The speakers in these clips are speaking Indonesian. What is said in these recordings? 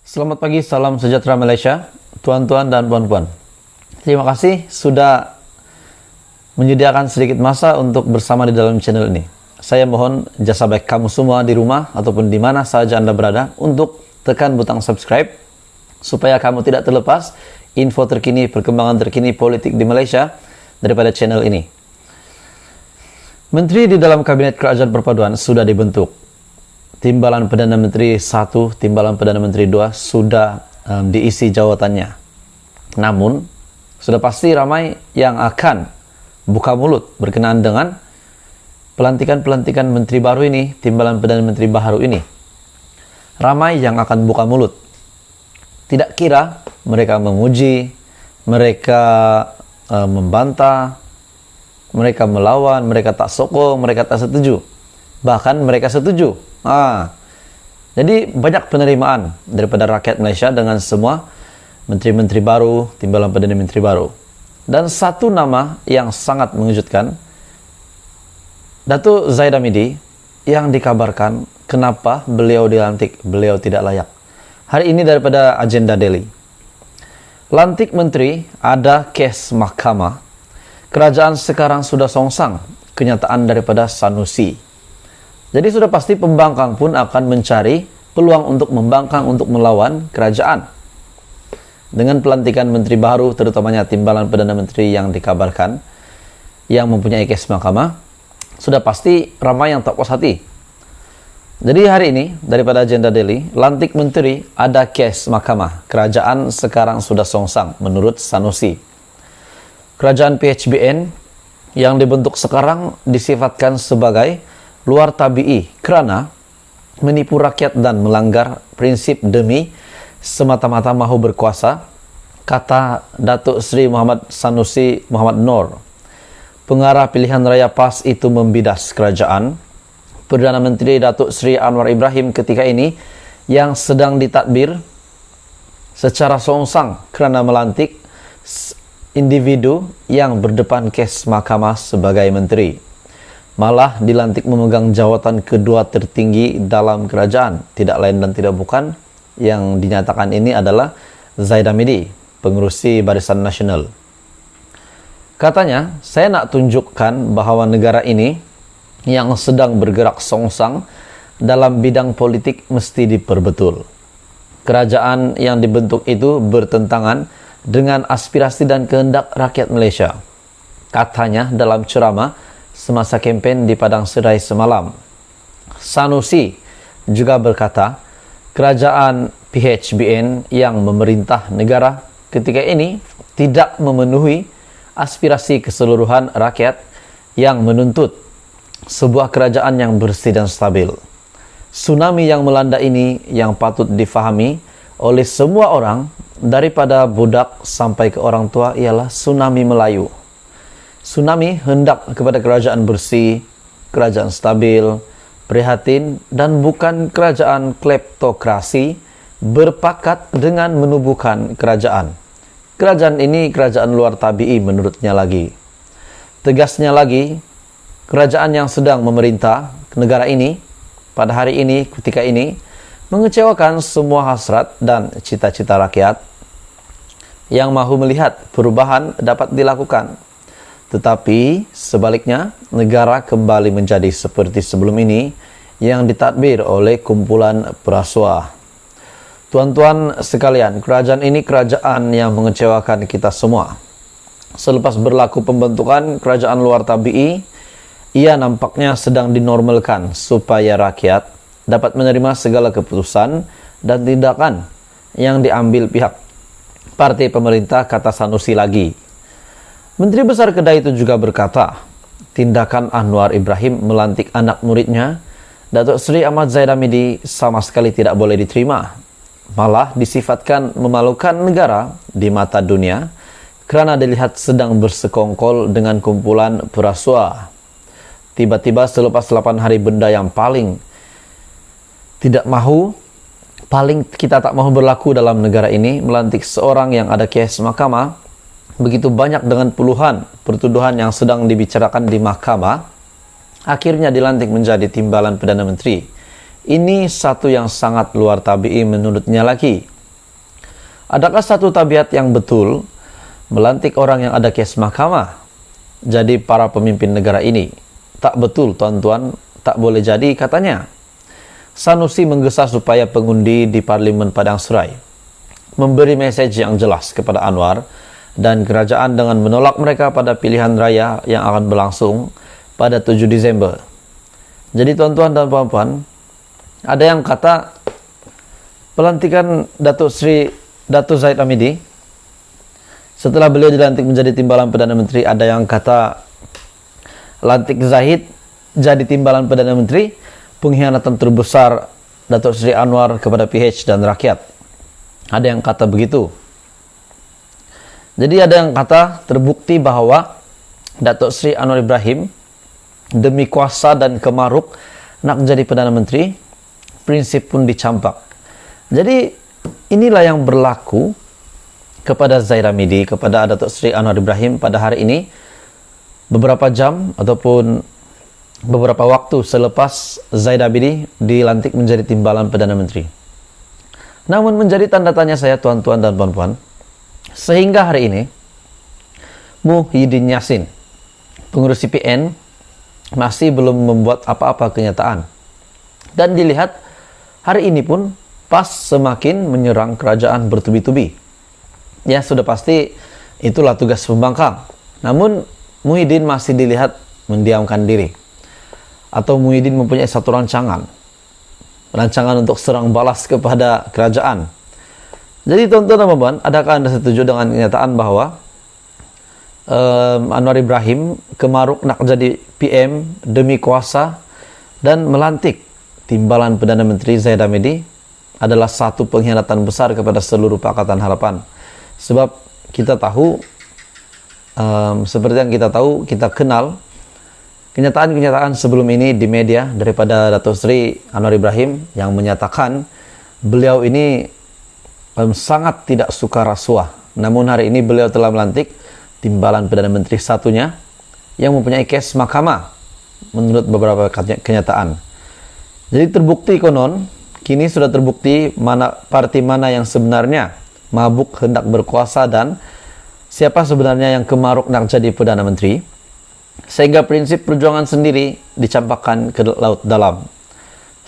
Selamat pagi, salam sejahtera Malaysia, tuan-tuan dan puan-puan. Terima kasih sudah menyediakan sedikit masa untuk bersama di dalam channel ini. Saya mohon jasa baik kamu semua di rumah ataupun di mana saja Anda berada untuk tekan butang subscribe supaya kamu tidak terlepas info terkini, perkembangan terkini politik di Malaysia daripada channel ini. Menteri di dalam Kabinet Kerajaan Perpaduan sudah dibentuk. Timbalan Perdana Menteri 1, Timbalan Perdana Menteri 2 sudah diisi jawatannya. Namun, sudah pasti ramai yang akan buka mulut berkenaan dengan pelantikan-pelantikan menteri baru ini, Timbalan Perdana Menteri baru ini. Ramai yang akan buka mulut. Tidak kira mereka memuji, mereka membantah, mereka melawan, mereka tak sokong, mereka tak setuju. Bahkan mereka setuju. Jadi banyak penerimaan daripada rakyat Malaysia dengan semua menteri-menteri baru, timbalan Perdana Menteri baru. Dan satu nama yang sangat mengejutkan, Datuk Zahid Hamidi, yang dikabarkan kenapa beliau dilantik, beliau tidak layak. Hari ini daripada agenda Delhi. Lantik menteri, ada kes mahkamah. Kerajaan sekarang sudah songsang kenyataan daripada Sanusi. Jadi sudah pasti pembangkang pun akan mencari peluang untuk membangkang, untuk melawan kerajaan. Dengan pelantikan menteri baru, terutamanya timbalan Perdana Menteri yang dikabarkan, yang mempunyai kes mahkamah, sudah pasti ramai yang tak puas hati. Jadi hari ini, daripada agenda Delhi, lantik menteri ada kes mahkamah. Kerajaan sekarang sudah songsang, menurut Sanusi. Kerajaan PHBN yang dibentuk sekarang disifatkan sebagai luar tabi'i kerana menipu rakyat dan melanggar prinsip demi semata-mata mahu berkuasa, kata Datuk Seri Muhammad Sanusi Muhammad Noor. Pengarah pilihan raya PAS itu membidas kerajaan. Perdana Menteri Datuk Seri Anwar Ibrahim ketika ini yang sedang ditadbir secara songsang kerana melantik individu yang berdepan kes mahkamah sebagai menteri. Malah dilantik memegang jawatan kedua tertinggi dalam kerajaan. Tidak lain dan tidak bukan, yang dinyatakan ini adalah Zahid Hamidi, pengerusi Barisan Nasional. Katanya, saya nak tunjukkan bahawa negara ini yang sedang bergerak songsang dalam bidang politik mesti diperbetul. Kerajaan yang dibentuk itu bertentangan dengan aspirasi dan kehendak rakyat Malaysia. Katanya dalam ceramah semasa kempen di Padang Serai semalam. Sanusi juga berkata, kerajaan PHBN yang memerintah negara ketika ini tidak memenuhi aspirasi keseluruhan rakyat yang menuntut sebuah kerajaan yang bersih dan stabil. Tsunami yang melanda ini yang patut difahami oleh semua orang, daripada budak sampai ke orang tua, ialah tsunami Melayu. Tsunami hendak kepada kerajaan bersih, kerajaan stabil, prihatin, dan bukan kerajaan kleptokrasi berpakat dengan menubuhkan kerajaan. Kerajaan ini kerajaan luar tabi'i menurutnya lagi. Tegasnya lagi, kerajaan yang sedang memerintah negara ini pada hari ini, ketika ini, mengecewakan semua hasrat dan cita-cita rakyat yang mahu melihat perubahan dapat dilakukan. Tetapi sebaliknya, negara kembali menjadi seperti sebelum ini yang ditadbir oleh kumpulan perasuah. Tuan-tuan sekalian, kerajaan ini kerajaan yang mengecewakan kita semua. Selepas berlaku pembentukan kerajaan luar tabi'i, ia nampaknya sedang dinormalkan supaya rakyat dapat menerima segala keputusan dan tindakan yang diambil pihak partai pemerintah, kata Sanusi lagi. Menteri Besar Kedah itu juga berkata, tindakan Anwar Ibrahim melantik anak muridnya, Datuk Seri Ahmad Zahid Hamidi, sama sekali tidak boleh diterima. Malah disifatkan memalukan negara di mata dunia kerana dilihat sedang bersekongkol dengan kumpulan perasuah. Tiba-tiba selepas 8 hari benda yang paling kita tak mahu berlaku dalam negara ini, melantik seorang yang ada kes mahkamah, begitu banyak dengan puluhan pertuduhan yang sedang dibicarakan di mahkamah, akhirnya dilantik menjadi timbalan Perdana Menteri. Ini satu yang sangat luar tabi'i menurutnya lagi. Adakah satu tabiat yang betul melantik orang yang ada kes mahkamah jadi para pemimpin negara ini? Tak betul, tuan-tuan, tak boleh jadi katanya. Sanusi menggesa supaya pengundi di Parlimen Padang Serai memberi mesej yang jelas kepada Anwar dan kerajaan dengan menolak mereka pada pilihan raya yang akan berlangsung pada 7 Disember. Jadi tuan-tuan dan puan-puan, ada yang kata pelantikan Datuk Zahid Hamidi setelah beliau dilantik menjadi timbalan Perdana Menteri, ada yang kata lantik Zahid jadi timbalan Perdana Menteri pengkhianatan terbesar Datuk Seri Anwar kepada PH dan rakyat. Ada yang kata begitu. Jadi ada yang kata terbukti bahwa Datuk Seri Anwar Ibrahim demi kuasa dan kemaruk nak jadi Perdana Menteri, prinsip pun dicampak. Jadi inilah yang berlaku kepada Zahid Hamidi, kepada Datuk Seri Anwar Ibrahim pada hari ini, beberapa jam ataupun beberapa waktu selepas Zahid Hamidi dilantik menjadi timbalan Perdana Menteri. Namun menjadi tanda tanya saya, tuan-tuan dan puan-puan, sehingga hari ini Muhyiddin Yassin, pengurus CPN, masih belum membuat apa-apa kenyataan. Dan dilihat hari ini pun PAS semakin menyerang kerajaan bertubi-tubi. Ya, sudah pasti itulah tugas pembangkang. Namun Muhyiddin masih dilihat mendiamkan diri. Atau Muhyiddin mempunyai satu rancangan untuk serang balas kepada kerajaan. Jadi tuan-tuan dan puan-puan, adakah Anda setuju dengan kenyataan bahwa Anwar Ibrahim kemaruk nak jadi PM demi kuasa dan melantik timbalan Perdana Menteri Zahid Hamidi adalah satu pengkhianatan besar kepada seluruh Pakatan Harapan. Sebab kita tahu, seperti yang kita tahu, kita kenal kenyataan-kenyataan sebelum ini di media daripada Datuk Seri Anwar Ibrahim yang menyatakan beliau ini sangat tidak suka rasuah. Namun hari ini beliau telah melantik timbalan Perdana Menteri satunya yang mempunyai kes mahkamah menurut beberapa kenyataan. Jadi terbukti konon, kini sudah terbukti parti mana yang sebenarnya mabuk hendak berkuasa dan siapa sebenarnya yang kemaruk nak jadi Perdana Menteri, sehingga prinsip perjuangan sendiri dicampakkan ke laut dalam.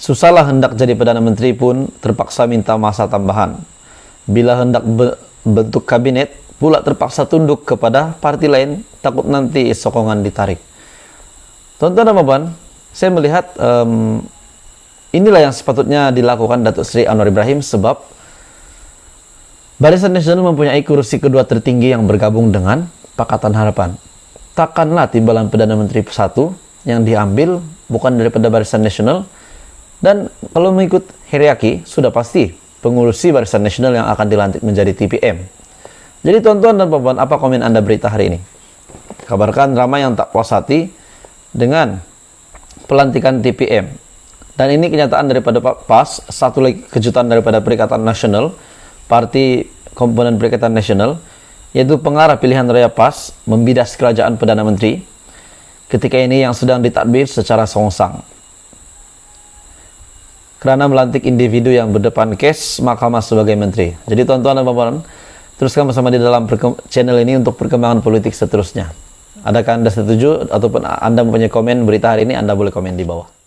Susahlah hendak jadi Perdana Menteri pun terpaksa minta masa tambahan. Bila hendak bentuk kabinet, pula terpaksa tunduk kepada parti lain, takut nanti sokongan ditarik. Tuan-tuan dan puan, saya melihat inilah yang sepatutnya dilakukan Datuk Seri Anwar Ibrahim, sebab Barisan Nasional mempunyai kursi kedua tertinggi yang bergabung dengan Pakatan Harapan. Takkanlah timbalan Perdana Menteri satu yang diambil bukan daripada Barisan Nasional, dan kalau mengikut hierarki sudah pasti pengurusi Barisan Nasional yang akan dilantik menjadi TPM. Jadi tuan-tuan dan puan-puan, apa komen Anda berita hari ini? Kabarkan ramai yang tak puas hati dengan pelantikan TPM. Dan ini kenyataan daripada PAS, satu lagi kejutan daripada Perikatan Nasional, parti komponen Perikatan Nasional, yaitu pengarah pilihan raya PAS membidas kerajaan Perdana Menteri ketika ini yang sedang ditadbir secara songsang kerana melantik individu yang berdepan kes mahkamah sebagai menteri. Jadi tuan-tuan dan puan-puan, teruskan bersama di dalam channel ini untuk perkembangan politik seterusnya. Adakah Anda setuju ataupun Anda mempunyai komen berita hari ini? Anda boleh komen di bawah.